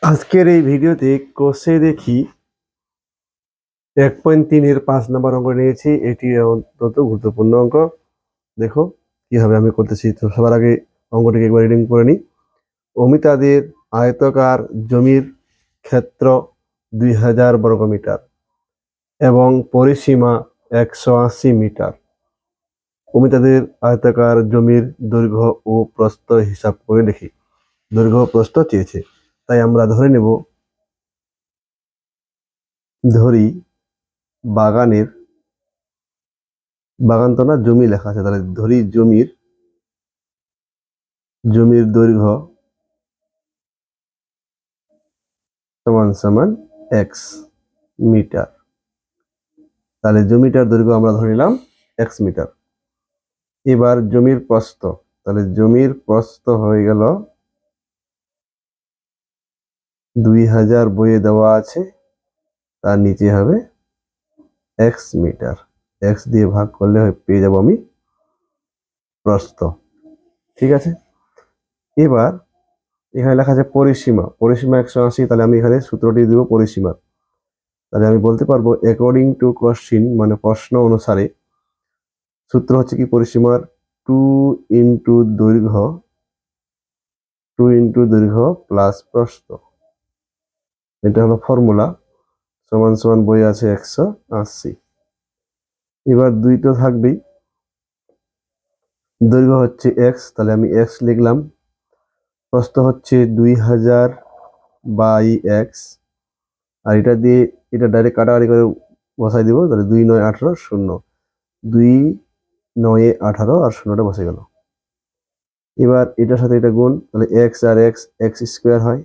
আজকের এই ভিডিওতে কোষে দেখি 1.3 এর 5 নম্বর অঙ্ক নিয়েছি। এটি অত্যন্ত গুরুত্বপূর্ণ অঙ্ক। দেখো কিভাবে আমি করতেছি। তো সবার আগে অঙ্কটিকে একবার রিডিং করে নিই। অমিতাদের আয়তাকার জমির ক্ষেত্র 2000 বর্গমিটার এবং পরিসীমা 180 মিটার। অমিতাদের আয়তাকার জমির দৈর্ঘ্য ও প্রস্থ হিসাব করে দেখি। দৈর্ঘ্য ও প্রস্থ চেয়েছে, তাই আমরা ধরে নেব, ধরি বাগান তো না, জমি লেখা আছে, তাহলে ধরি জমির দৈর্ঘ্য সমান সমান এক্স মিটার। তাহলে জমিটার দৈর্ঘ্য আমরা ধরে নিলাম এক্স মিটার। এবার জমির প্রস্থ, তাহলে জমির প্রস্থ হয়ে গেল 2000 বইয়ে দেওয়া আছে, তার নিচে হবে এক্স মিটার। এক্স দিয়ে ভাগ করলে পেয়ে যাব আমি প্রস্থ। ঠিক আছে, এবার এখানে লেখা আছে পরিসীমা 180। তাহলে আমি এখানে সূত্রটি দিব পরিসীমার। তাহলে আমি বলতে পারবো অ্যাকর্ডিং টু কোশ্চিন, মানে প্রশ্ন অনুসারে সূত্র হচ্ছে কি পরিসীমার 2 ইন্টু দৈর্ঘ্য প্লাস প্রস্থ। এটা হলো ফর্মুলা। সমান সমান বই আছে 180। এবার 2 তো থাকবেই, দৈর্ঘ্য হচ্ছে এক্স, তাহলে আমি এক্স লিখলাম। প্রস্থ হচ্ছে 2000 বাই এক্স, আর এটা ডাইরেক্ট কাটাকাটি করে বসাই দিব। তাহলে 2 9 18 0, 2 9 18 আর 0টা বসে গেল। এবার এটার সাথে এটা গুণ, তাহলে এক্স আর এক্স এক্স স্কোয়ার হয়।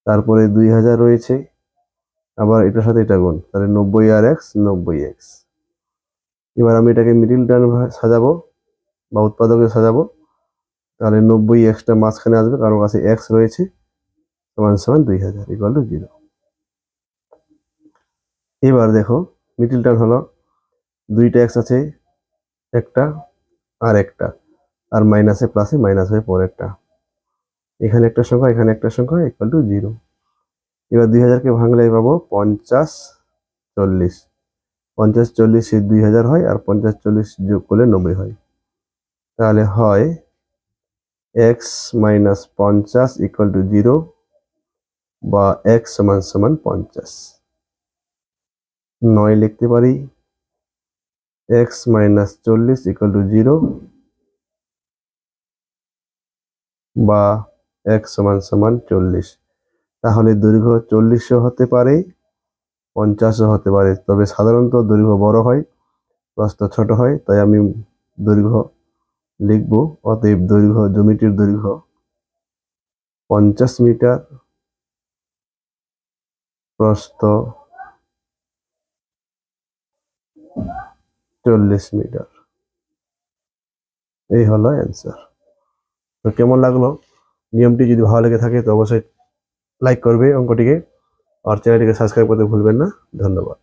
তারপরে 2000 রয়েছে, আবার এটার সাথে এটা গুণ, তাহলে 90 আর এক্স 90 এক্স। এবার আমি এটাকে মিডিল টার্ম সাজাবো বা উৎপাদকে সাজাবো। তাহলে 90 এক্সটা মাঝখানে আসবে, কারণ কাছে এক্স রয়েছে। সমান সমান 2000 ইকুয়াল টু 0। এবার দেখো মিডিল টার্ম হলো, 2টা এক্স আছে, একটা আর একটা, আর মাইনাসে প্লাসে মাইনাস হয়ে পরেরটা। এখানে একটা সংখ্যা, এখানে একটা সংখ্যা, ইকুয়াল টু 0। এবার 2000কে ভাঙলে পাবো 50 40। 50 40 2000 হয়, আর 50 40 যোগ করলে 90 হয়। তাহলে হয় এক্স মাইনাস 50 ইকুয়াল টু 0, বা এক্স সমান সমান 50। 9 লিখতে পারি, এক্স মাইনাস 40 ইকুয়াল টু 0, বা এক্স সমান সমান 40। তাহলে দৈর্ঘ্য 40ও হতে পারে, 50ও হতে পারে, তবে সাধারণত দৈর্ঘ্য বড় হয়, প্রস্থ ছোট হয়। তাই আমি দৈর্ঘ্য লিখব। অতএব জমিটির দৈর্ঘ্য 50 মিটার, প্রস্থ 40 মিটার। এই হলো অ্যান্সার। তো কেমন লাগলো? নিয়মটি যদি ভালো লেগে থাকে তো অবশ্যই লাইক করবে অঙ্কটিকে, আর চ্যানেলটিকে সাবস্ক্রাইব করতে ভুলবেন না। ধন্যবাদ।